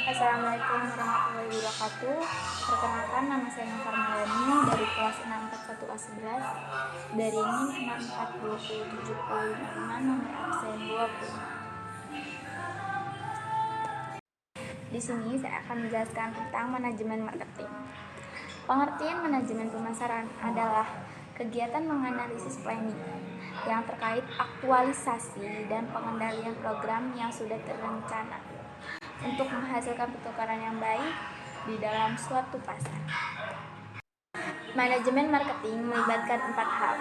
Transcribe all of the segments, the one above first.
Assalamualaikum warahmatullahi wabarakatuh. Perkenalkan, nama saya Nova Malani dari kelas 641 A11 dari NIM 64207055 nomor absen 20. Di sini saya akan menjelaskan tentang manajemen marketing. Pengertian manajemen pemasaran adalah kegiatan menganalisis planning yang terkait aktualisasi dan pengendalian program yang sudah terencana untuk menghasilkan pertukaran yang baik di dalam suatu pasar. Manajemen marketing melibatkan 4 hal.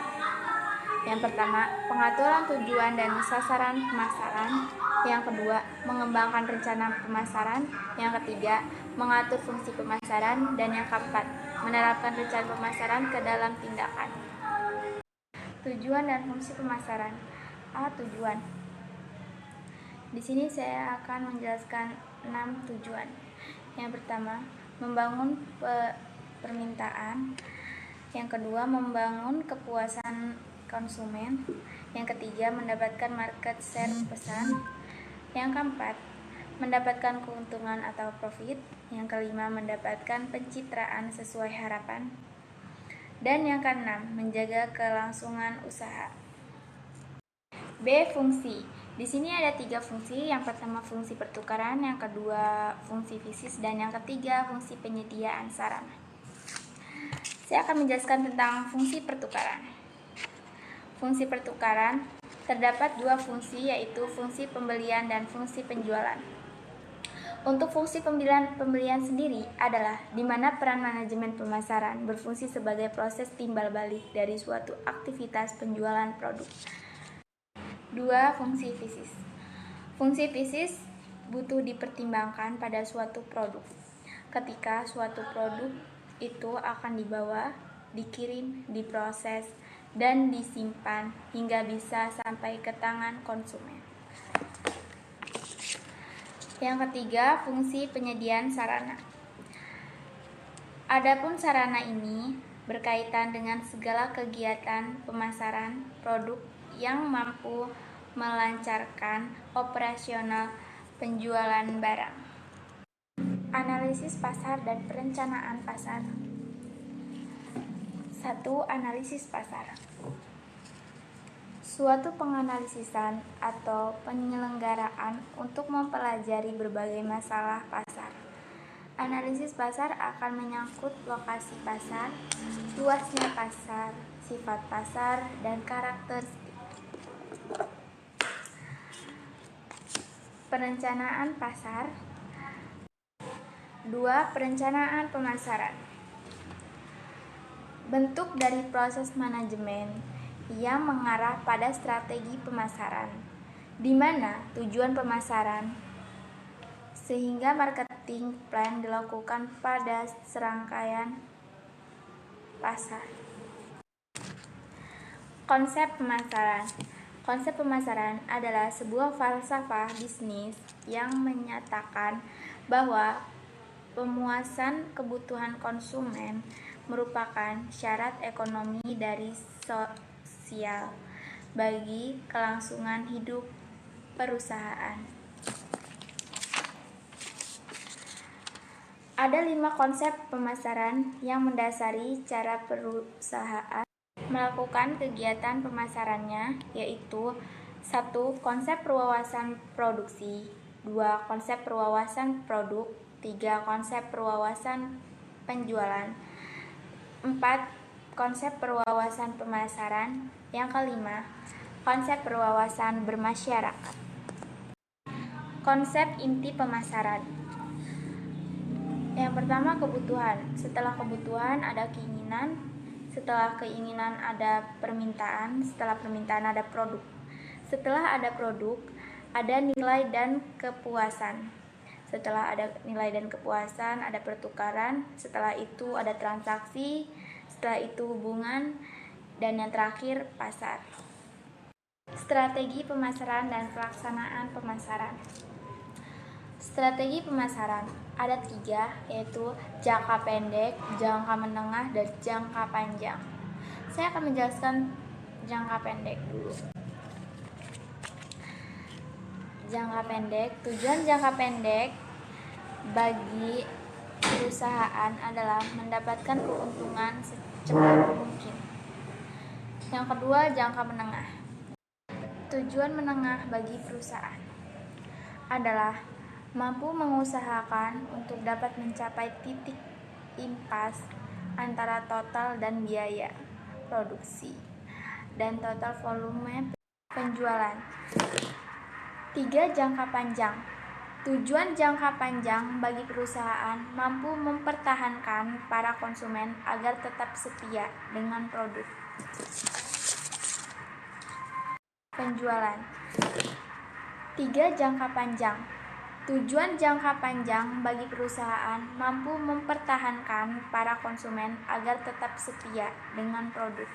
Yang pertama, pengaturan tujuan dan sasaran pemasaran. Yang kedua, mengembangkan rencana pemasaran. Yang ketiga, mengatur fungsi pemasaran. Dan yang keempat, menerapkan rencana pemasaran ke dalam tindakan. Tujuan dan fungsi pemasaran. Tujuan. Di sini saya akan menjelaskan 6 tujuan. Yang pertama, membangun permintaan. Yang kedua, membangun kepuasan konsumen. Yang ketiga, mendapatkan market share pesan. Yang keempat, mendapatkan keuntungan atau profit. Yang kelima, mendapatkan pencitraan sesuai harapan. Dan yang keenam, menjaga kelangsungan usaha. B. Fungsi. Di sini ada 3 fungsi. Yang pertama, fungsi pertukaran. Yang kedua, fungsi fisis. Dan yang ketiga, fungsi penyediaan sarana. Saya akan menjelaskan tentang fungsi pertukaran. Fungsi pertukaran terdapat 2 fungsi, yaitu fungsi pembelian dan fungsi penjualan. Untuk fungsi pembelian sendiri adalah di mana peran manajemen pemasaran berfungsi sebagai proses timbal balik dari suatu aktivitas penjualan produk. 2. Fungsi fisis. Fungsi fisis butuh dipertimbangkan pada suatu produk. Ketika suatu produk itu akan dibawa, dikirim, diproses, dan disimpan hingga bisa sampai ke tangan konsumen. Yang ketiga, fungsi penyediaan sarana. Adapun sarana ini berkaitan dengan segala kegiatan pemasaran produk yang mampu melancarkan operasional penjualan barang. Analisis pasar dan perencanaan pasar. 1. Analisis pasar. Suatu penganalisisan atau penyelenggaraan untuk mempelajari berbagai masalah pasar. Analisis pasar akan menyangkut lokasi pasar, luasnya pasar, sifat pasar, dan karakteristik. Perencanaan pasar. 2. Perencanaan pemasaran. Bentuk dari proses manajemen yang mengarah pada strategi pemasaran, di mana tujuan pemasaran sehingga marketing plan dilakukan pada serangkaian pasar. Konsep pemasaran. Konsep pemasaran adalah sebuah falsafah bisnis yang menyatakan bahwa pemuasan kebutuhan konsumen merupakan syarat ekonomi dari sosial bagi kelangsungan hidup perusahaan. Ada 5 konsep pemasaran yang mendasari cara perusahaan melakukan kegiatan pemasarannya, yaitu 1. Konsep perwawasan produksi. 2. Konsep perwawasan produk. 3. Konsep perwawasan penjualan. 4. Konsep perwawasan pemasaran. Yang kelima, konsep perwawasan bermasyarakat. Konsep inti pemasaran. Yang pertama, kebutuhan. Setelah kebutuhan ada keinginan. Setelah keinginan ada permintaan. Setelah permintaan ada produk. Setelah ada produk, ada nilai dan kepuasan. Setelah ada nilai dan kepuasan, ada pertukaran. Setelah itu ada transaksi. Setelah itu hubungan. Dan yang terakhir, pasar. Strategi pemasaran dan pelaksanaan pemasaran. Strategi pemasaran ada 3, yaitu jangka pendek, jangka menengah, dan jangka panjang. Saya akan menjelaskan jangka pendek dulu. Jangka pendek. Tujuan jangka pendek bagi perusahaan adalah mendapatkan keuntungan secepat mungkin. Yang kedua, jangka menengah. Tujuan menengah bagi perusahaan adalah mampu mengusahakan untuk dapat mencapai titik impas antara total dan biaya produksi dan total volume penjualan. 3. Jangka panjang. Tujuan jangka panjang bagi perusahaan mampu mempertahankan para konsumen agar tetap setia dengan produk. Penjualan. 3. Jangka panjang. Tujuan jangka panjang bagi perusahaan mampu mempertahankan para konsumen agar tetap setia dengan produk.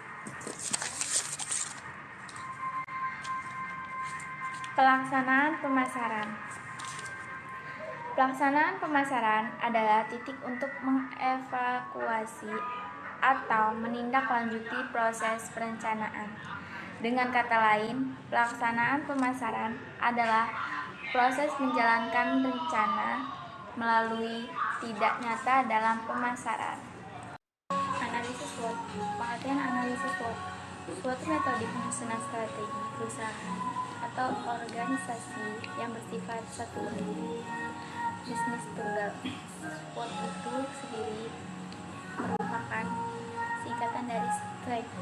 Pelaksanaan pemasaran. Pelaksanaan pemasaran adalah titik untuk mengevaluasi atau menindaklanjuti proses perencanaan. Dengan kata lain, pelaksanaan pemasaran adalah proses menjalankan rencana melalui tidak nyata dalam pemasaran. Analisis SWOT. Pengertian analisis SWOT. Suatu metode penyusunan strategi perusahaan atau organisasi yang bersifat satu unit bisnis tunggal. SWOT itu sendiri merupakan singkatan dari Strike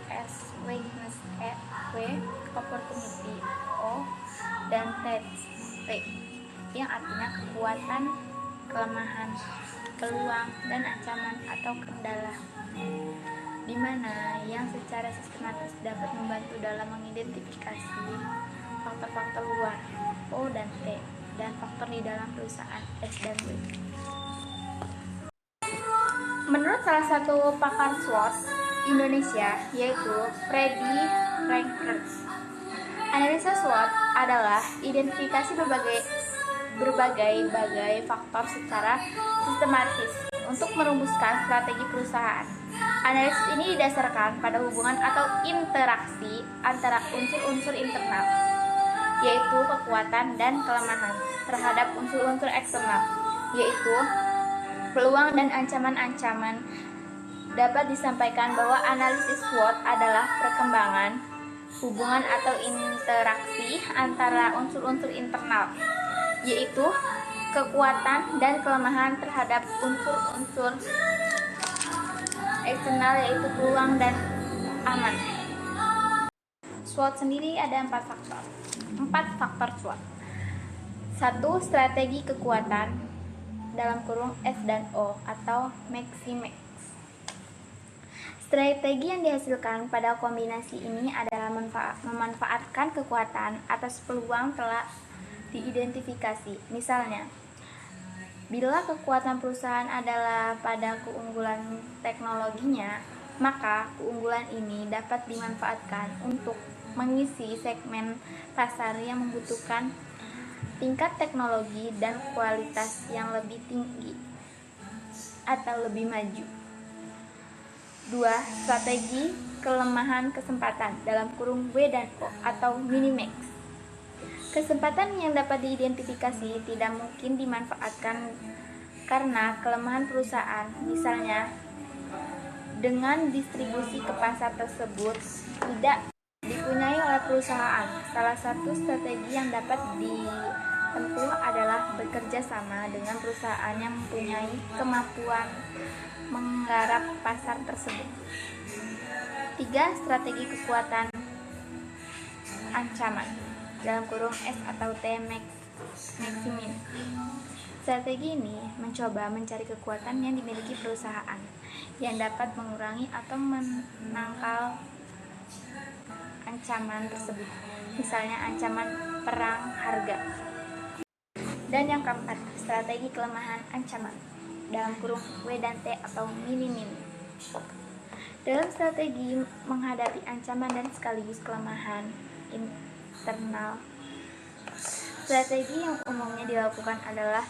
S, Weakness W, Opportunity O, dan Threat T, yang artinya kekuatan, kelemahan, peluang, dan ancaman atau kendala, di mana yang secara sistematis dapat membantu dalam mengidentifikasi faktor-faktor luar O dan T dan faktor di dalam perusahaan S dan W. Menurut salah satu pakar SWOT Indonesia, yaitu Freddy Rankers, analisa SWOT adalah identifikasi berbagai faktor secara sistematis untuk merumuskan strategi perusahaan. Analisis ini didasarkan pada hubungan atau interaksi antara unsur-unsur internal, yaitu kekuatan dan kelemahan, terhadap unsur-unsur eksternal, yaitu peluang dan ancaman-ancaman. Dapat disampaikan bahwa analisis SWOT adalah perkembangan hubungan atau interaksi antara unsur-unsur internal, yaitu kekuatan dan kelemahan, terhadap unsur-unsur eksternal, yaitu peluang dan aman. SWOT sendiri ada 4 faktor. 4 faktor SWOT. 1. Strategi kekuatan dalam kurung S dan O atau Maximex. Strategi yang dihasilkan pada kombinasi ini adalah memanfaatkan kekuatan atas peluang telah diidentifikasi. Misalnya, bila kekuatan perusahaan adalah pada keunggulan teknologinya, maka keunggulan ini dapat dimanfaatkan untuk mengisi segmen pasar yang membutuhkan tingkat teknologi dan kualitas yang lebih tinggi atau lebih maju. 2. Strategi kelemahan kesempatan dalam kurung W dan O atau Minimax. Kesempatan yang dapat diidentifikasi tidak mungkin dimanfaatkan karena kelemahan perusahaan, misalnya dengan distribusi ke pasar tersebut tidak dipunyai oleh perusahaan. Salah satu strategi yang dapat ditempuh adalah bekerja sama dengan perusahaan yang mempunyai kemampuan menggarap pasar tersebut. 3. Strategi kekuatan ancaman dalam kurung S atau T Maximin. Strategi ini mencoba mencari kekuatan yang dimiliki perusahaan yang dapat mengurangi atau menangkal ancaman tersebut, misalnya ancaman perang harga. Dan yang keempat, strategi kelemahan ancaman dalam kurung W dan T atau mini-min. Dalam strategi menghadapi ancaman dan sekaligus kelemahan internal, strategi yang umumnya dilakukan adalah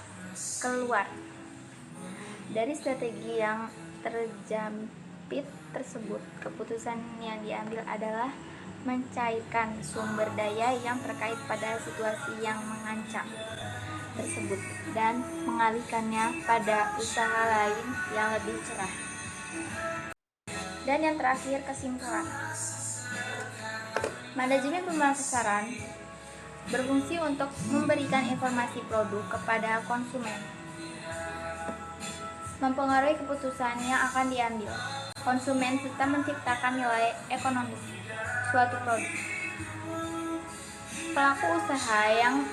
keluar dari strategi yang terjepit tersebut. Keputusan yang diambil adalah mencairkan sumber daya yang terkait pada situasi yang mengancam tersebut dan mengalihkannya pada usaha lain yang lebih cerah. Dan yang terakhir, kesimpulan. Manajemen pemasaran berfungsi untuk memberikan informasi produk kepada konsumen, mempengaruhi keputusan yang akan diambil konsumen serta menciptakan nilai ekonomis suatu produk. Pelaku usaha yang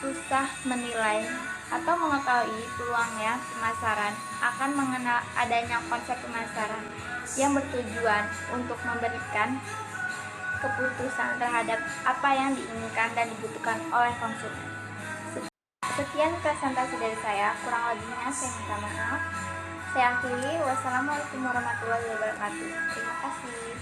susah menilai atau mengetahui peluangnya pemasaran akan mengenal adanya konsep pemasaran yang bertujuan untuk memberikan keputusan terhadap apa yang diinginkan dan dibutuhkan oleh konsumen. Sekian presentasi dari saya, kurang lebihnya saya minta maaf. Saya akhiri, wassalamualaikum warahmatullahi wabarakatuh. Terima kasih.